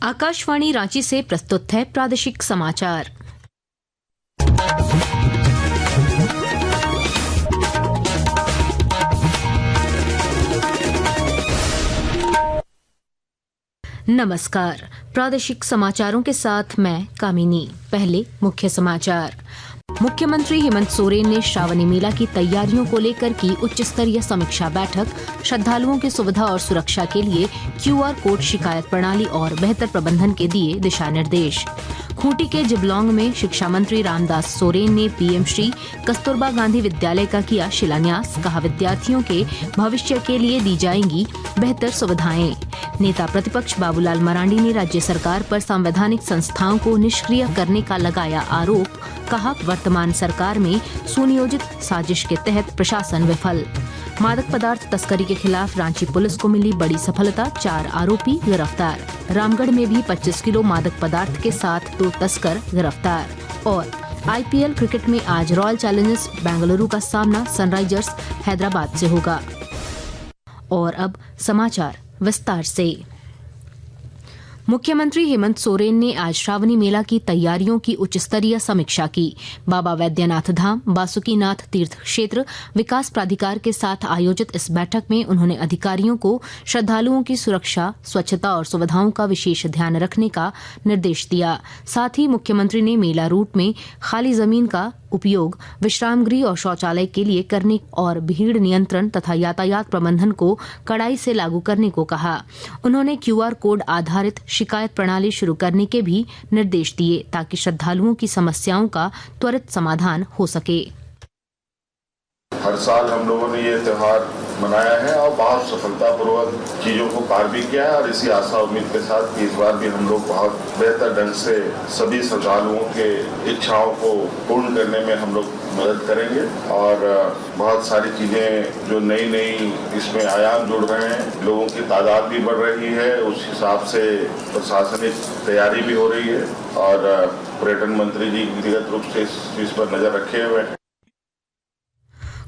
आकाशवाणी रांची से प्रस्तुत है प्रादेशिक समाचार। नमस्कार, प्रादेशिक समाचारों के साथ मैं कामिनी। पहले मुख्य समाचार। मुख्यमंत्री हेमंत सोरेन ने श्रावणी मेला की तैयारियों को लेकर की उच्च स्तरीय समीक्षा बैठक। श्रद्धालुओं की सुविधा और सुरक्षा के लिए QR कोड शिकायत प्रणाली और बेहतर प्रबंधन के दिए दिशा निर्देश। खूंटी के जिबलौंग में शिक्षा मंत्री रामदास सोरेन ने PM श्री कस्तूरबा गांधी विद्यालय का किया शिलान्यास। कहा, विद्यार्थियों के भविष्य के लिए दी जाएंगी बेहतर सुविधाएं। नेता प्रतिपक्ष बाबूलाल मरांडी ने राज्य सरकार पर संवैधानिक संस्थाओं को निष्क्रिय करने का लगाया आरोप। कहा, वर्तमान सरकार में सुनियोजित साजिश के तहत प्रशासन विफल। मादक पदार्थ तस्करी के खिलाफ रांची पुलिस को मिली बड़ी सफलता, 4 आरोपी गिरफ्तार। रामगढ़ में भी 25 किलो मादक पदार्थ के साथ 2 तस्कर गिरफ्तार। और IPL क्रिकेट में आज रॉयल चैलेंजर्स बेंगलुरु का सामना सनराइजर्स हैदराबाद से होगा। और अब समाचार विस्तार से। मुख्यमंत्री हेमंत सोरेन ने आज श्रावणी मेला की तैयारियों की उच्च स्तरीय समीक्षा की। बाबा वैद्यनाथ धाम, बासुकीनाथ तीर्थ क्षेत्र विकास प्राधिकार के साथ आयोजित इस बैठक में उन्होंने अधिकारियों को श्रद्धालुओं की सुरक्षा, स्वच्छता और सुविधाओं का विशेष ध्यान रखने का निर्देश दिया। साथ ही मुख्यमंत्री ने मेला रूट में खाली जमीन का उपयोग विश्राम गृह और शौचालय के लिए करने और भीड़ नियंत्रण तथा यातायात प्रबंधन को कड़ाई से लागू करने को कहा। उन्होंने QR कोड आधारित शिकायत प्रणाली शुरू करने के भी निर्देश दिए ताकि श्रद्धालुओं की समस्याओं का त्वरित समाधान हो सके। हर साल हम लोगों ने ये त्योहार मनाया है और बहुत सफलतापूर्वक चीजों को पार भी किया है और इसी आशा उम्मीद के साथ कि इस बार भी हम लोग बहुत बेहतर ढंग से सभी श्रद्धालुओं के इच्छाओं को पूर्ण करने में हम लोग मदद करेंगे। और बहुत सारी चीजें जो नई इसमें आयाम जुड़ रहे हैं, लोगों की तादाद भी बढ़ रही है, उस हिसाब से प्रशासनिक तैयारी भी हो रही है और पर्यटन मंत्री जी व्यक्तिगत रूप से इस चीज पर नजर रखे हुए हैं।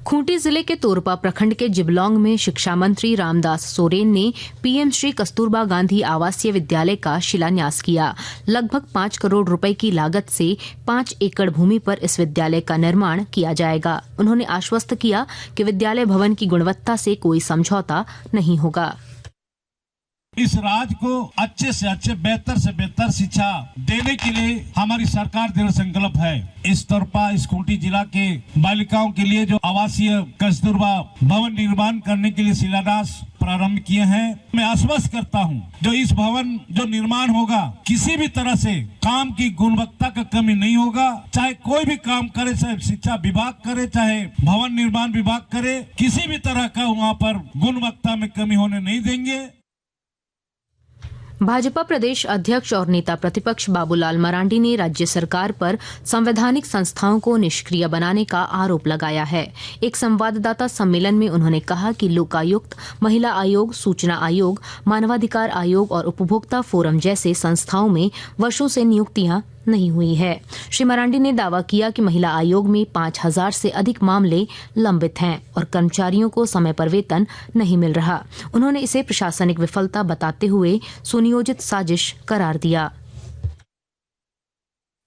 खूंटी जिले के तोरपा प्रखंड के जिबलौंग में शिक्षा मंत्री रामदास सोरेन ने PM श्री कस्तूरबा गांधी आवासीय विद्यालय का शिलान्यास किया। लगभग 5 करोड़ रुपए की लागत से 5 एकड़ भूमि पर इस विद्यालय का निर्माण किया जाएगा। उन्होंने आश्वस्त किया कि विद्यालय भवन की गुणवत्ता से कोई समझौता नहीं होगा। इस राज्य को अच्छे से अच्छे, बेहतर से बेहतर शिक्षा देने के लिए हमारी सरकार दृढ़ संकल्प है। इस तोरपा, इस खूंटी जिला के बालिकाओं के लिए जो आवासीय कस्तूरबा भवन निर्माण करने के लिए शिलान्यास प्रारंभ किए हैं, मैं आश्वस्त करता हूं, जो इस भवन जो निर्माण होगा किसी भी तरह से काम की गुणवत्ता का कमी नहीं होगा। चाहे कोई भी काम करे, चाहे शिक्षा विभाग करे, चाहे भवन निर्माण विभाग करे, किसी भी तरह का वहाँ पर गुणवत्ता में कमी होने नहीं देंगे। भाजपा प्रदेश अध्यक्ष और नेता प्रतिपक्ष बाबूलाल मरांडी ने राज्य सरकार पर संवैधानिक संस्थाओं को निष्क्रिय बनाने का आरोप लगाया है। एक संवाददाता सम्मेलन में उन्होंने कहा कि लोकायुक्त, महिला आयोग, सूचना आयोग, मानवाधिकार आयोग और उपभोक्ता फोरम जैसे संस्थाओं में वर्षों से नियुक्तियां नहीं हुई है। श्री मरांडी ने दावा किया कि महिला आयोग में 5000 से अधिक मामले लंबित हैं और कर्मचारियों को समय पर वेतन नहीं मिल रहा। उन्होंने इसे प्रशासनिक विफलता बताते हुए सुनियोजित साजिश करार दिया।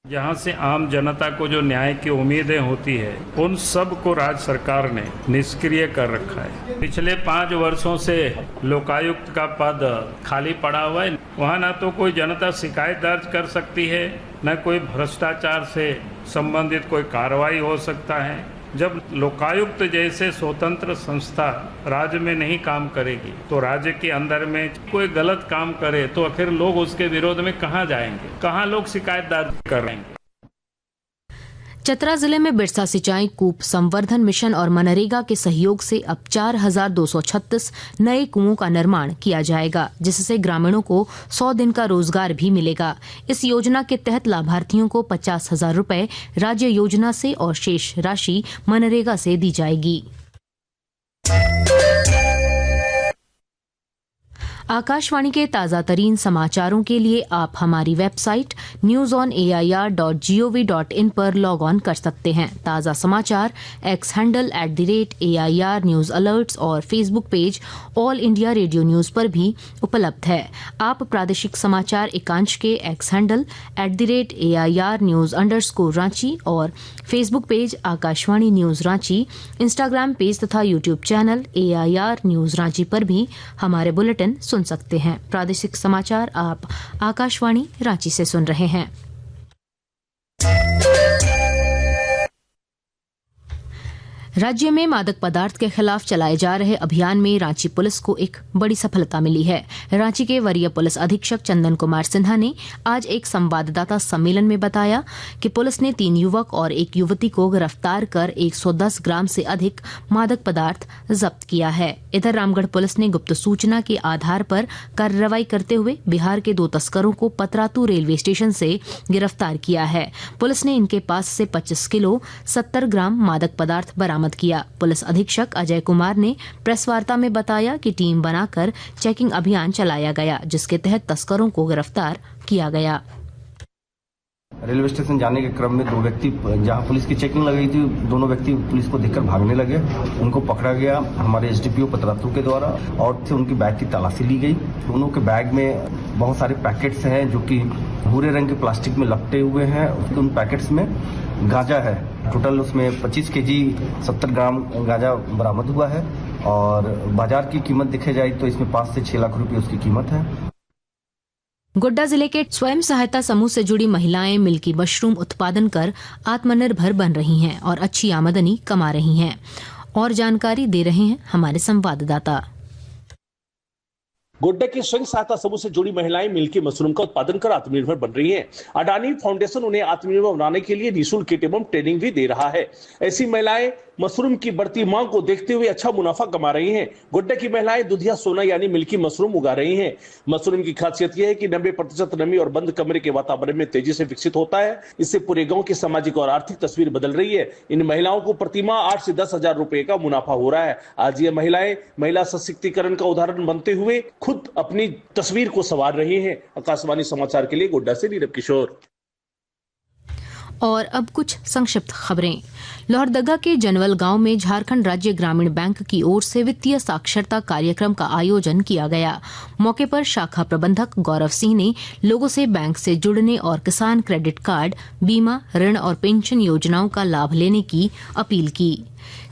यहाँ से आम जनता को जो न्याय की उम्मीदें होती है, उन सब को राज्य सरकार ने निष्क्रिय कर रखा है। पिछले 5 वर्षों से लोकायुक्त का पद खाली पड़ा हुआ है। वहाँ न तो कोई जनता शिकायत दर्ज कर सकती है, न कोई भ्रष्टाचार से संबंधित कोई कार्रवाई हो सकता है। जब लोकायुक्त जैसे स्वतंत्र संस्था राज्य में नहीं काम करेगी, तो राज्य के अंदर में कोई गलत काम करे तो आखिर लोग उसके विरोध में कहाँ जाएंगे, कहाँ लोग शिकायत दर्ज करेंगे। चतरा जिले में बिरसा सिंचाई कूप संवर्धन मिशन और मनरेगा के सहयोग से अब 4236 नए कुओं का निर्माण किया जाएगा, जिससे ग्रामीणों को 100 दिन का रोजगार भी मिलेगा। इस योजना के तहत लाभार्थियों को 50,000 रुपए राज्य योजना से और शेष राशि मनरेगा से दी जाएगी। आकाशवाणी के ताज़ा तरीन समाचारों के लिए आप हमारी वेबसाइट newsonair.gov.in पर लॉग ऑन कर सकते हैं। ताज़ा समाचार X handle @AIR news alerts और Facebook page All India Radio news पर भी उपलब्ध है। आप प्रादेशिक समाचार एकांश के X handle @AIR news _Ranchi और Facebook page Akashvani news Ranchi, Instagram page तथा YouTube channel AIR news Ranchi पर भी हमारे बुलेटिन सुन सकते हैं। प्रादेशिक समाचार आप आकाशवाणी रांची से सुन रहे हैं। राज्य में मादक पदार्थ के खिलाफ चलाए जा रहे अभियान में रांची पुलिस को एक बड़ी सफलता मिली है। रांची के वरीय पुलिस अधीक्षक चंदन कुमार सिन्हा ने आज एक संवाददाता सम्मेलन में बताया कि पुलिस ने 3 युवक और 1 युवती को गिरफ्तार कर 110 ग्राम से अधिक मादक पदार्थ जब्त किया है। इधर रामगढ़ पुलिस ने गुप्त सूचना के आधार पर कार्रवाई करते हुए बिहार के 2 तस्करों को पतरातू रेलवे स्टेशन से गिरफ्तार किया है। पुलिस ने इनके पास से 25 किलो 70 ग्राम मादक पदार्थ बरामद किया। पुलिस अधीक्षक अजय कुमार ने प्रेस वार्ता में बताया कि टीम बनाकर चेकिंग अभियान चलाया गया, जिसके तहत तस्करों को गिरफ्तार किया गया। रेलवे स्टेशन जाने के क्रम में 2 व्यक्ति, जहां पुलिस की चेकिंग लगाई थी, दोनों व्यक्ति पुलिस को देखकर भागने लगे। उनको पकड़ा गया हमारे SDPO पतरातू के द्वारा और उनकी बैग की तलाशी ली गई। दोनों के बैग में बहुत सारे पैकेट्स हैं जो कि भूरे रंग के प्लास्टिक में लपटे हुए हैं। उन पैकेट्स में गांजा है। टोटल उसमें 25 केजी 70 ग्राम गांजा बरामद हुआ है और बाजार की कीमत देखी जाए तो इसमें 5 से 6 लाख रुपए उसकी कीमत है। गोड्डा जिले के स्वयं सहायता समूह से जुड़ी महिलाएं मिल्की मशरूम उत्पादन कर आत्मनिर्भर बन रही हैं और अच्छी आमदनी कमा रही हैं। और जानकारी दे रहे हैं हमारे संवाददाता। गोड्डा के स्वयं सहायता समूह से जुड़ी महिलाएं मिल्की मशरूम का उत्पादन कर आत्मनिर्भर बन रही हैं। अडानी फाउंडेशन उन्हें आत्मनिर्भर बनाने के लिए निःशुल्क किट एवं ट्रेनिंग भी दे रहा है। ऐसी महिलाएं मशरूम की बढ़ती मांग को देखते हुए अच्छा मुनाफा कमा रही हैं। गोड्डा की महिलाएं दुधिया सोना यानी मिल्की मशरूम उगा रही हैं। मशरूम की खासियत यह है कि 90% नमी और बंद कमरे के वातावरण में तेजी से विकसित होता है। इससे पूरे गांव की सामाजिक और आर्थिक तस्वीर बदल रही है। इन महिलाओं को प्रतिमाह 8 से 10 हजार रुपए का मुनाफा हो रहा है। आज ये महिलाएं महिला सशक्तिकरण का उदाहरण बनते हुए खुद अपनी तस्वीर को संवार रही हैं। आकाशवाणी समाचार के लिए गोड्डा से नीरव किशोर। और अब कुछ संक्षिप्त खबरें। लोहरदगा के जनवल गांव में झारखंड राज्य ग्रामीण बैंक की ओर से वित्तीय साक्षरता कार्यक्रम का आयोजन किया गया। मौके पर शाखा प्रबंधक गौरव सिंह ने लोगों से बैंक से जुड़ने और किसान क्रेडिट कार्ड, बीमा, ऋण और पेंशन योजनाओं का लाभ लेने की अपील की।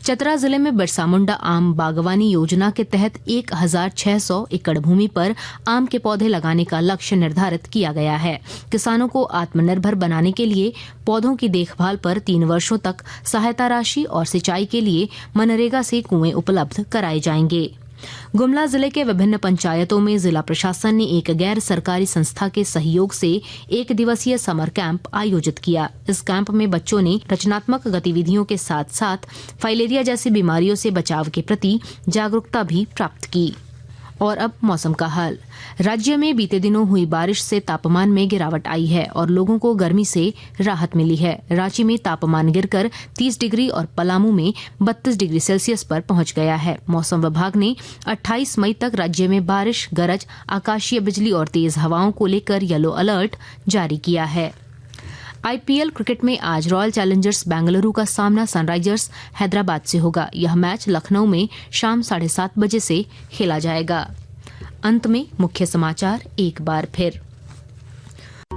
चतरा जिले में बिरसा मुंडा आम बागवानी योजना के तहत 1600 एकड़ भूमि पर आम के पौधे लगाने का लक्ष्य निर्धारित किया गया है। किसानों को आत्मनिर्भर बनाने के लिए पौधों की देखभाल पर 3 वर्षों तक सहायता राशि और सिंचाई के लिए मनरेगा से कुएं उपलब्ध कराए जाएंगे। गुमला जिले के विभिन्न पंचायतों में जिला प्रशासन ने एक गैर सरकारी संस्था के सहयोग से 1 दिवसीय समर कैंप आयोजित किया। इस कैंप में बच्चों ने रचनात्मक गतिविधियों के साथ साथ फाइलेरिया जैसी बीमारियों से बचाव के प्रति जागरूकता भी प्राप्त की। और अब मौसम का हाल। राज्य में बीते दिनों हुई बारिश से तापमान में गिरावट आई है और लोगों को गर्मी से राहत मिली है। रांची में तापमान गिरकर 30 डिग्री और पलामू में 32 डिग्री सेल्सियस पर पहुंच गया है। मौसम विभाग ने 28 मई तक राज्य में बारिश, गरज, आकाशीय बिजली और तेज हवाओं को लेकर येलो अलर्ट जारी किया है। IPL क्रिकेट में आज रॉयल चैलेंजर्स बेंगलुरु का सामना सनराइजर्स हैदराबाद से होगा। यह मैच लखनऊ में शाम 7:30 बजे से खेला जाएगा। अंत में मुख्य समाचार एक बार फिर।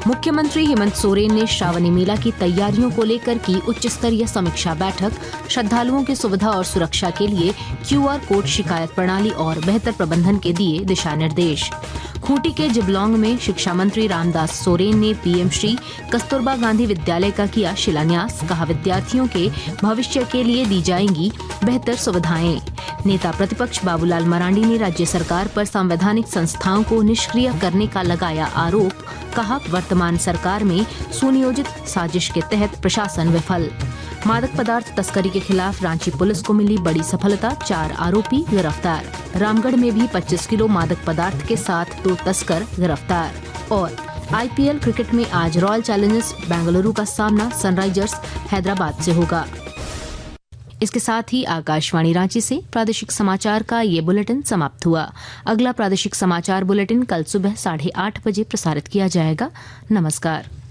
मुख्यमंत्री हेमंत सोरेन ने श्रावणी मेला की तैयारियों को लेकर की उच्च स्तरीय समीक्षा बैठक। श्रद्धालुओं की सुविधा और सुरक्षा के लिए QR कोड शिकायत प्रणाली और बेहतर प्रबंधन के दिए दिशा निर्देश। खूंटी के जिबलौंग में शिक्षा मंत्री रामदास सोरेन ने PM श्री कस्तूरबा गांधी विद्यालय का किया शिलान्यास। कहा, विद्यार्थियों के भविष्य के लिए दी जाएंगी बेहतर सुविधाएं। नेता प्रतिपक्ष बाबूलाल मरांडी ने राज्य सरकार पर संवैधानिक संस्थाओं को निष्क्रिय करने का लगाया आरोप। कहा, वर्तमान सरकार में सुनियोजित साजिश के तहत प्रशासन विफल। मादक पदार्थ तस्करी के खिलाफ रांची पुलिस को मिली बड़ी सफलता, 4 आरोपी गिरफ्तार। रामगढ़ में भी 25 किलो मादक पदार्थ के साथ 2 तस्कर गिरफ्तार। और IPL क्रिकेट में आज रॉयल चैलेंजर्स बेंगलुरु का सामना सनराइजर्स हैदराबाद से होगा। इसके साथ ही आकाशवाणी रांची से प्रादेशिक समाचार का ये बुलेटिन समाप्त हुआ। अगला प्रादेशिक समाचार बुलेटिन कल सुबह 8:30 बजे प्रसारित किया जाएगा। नमस्कार।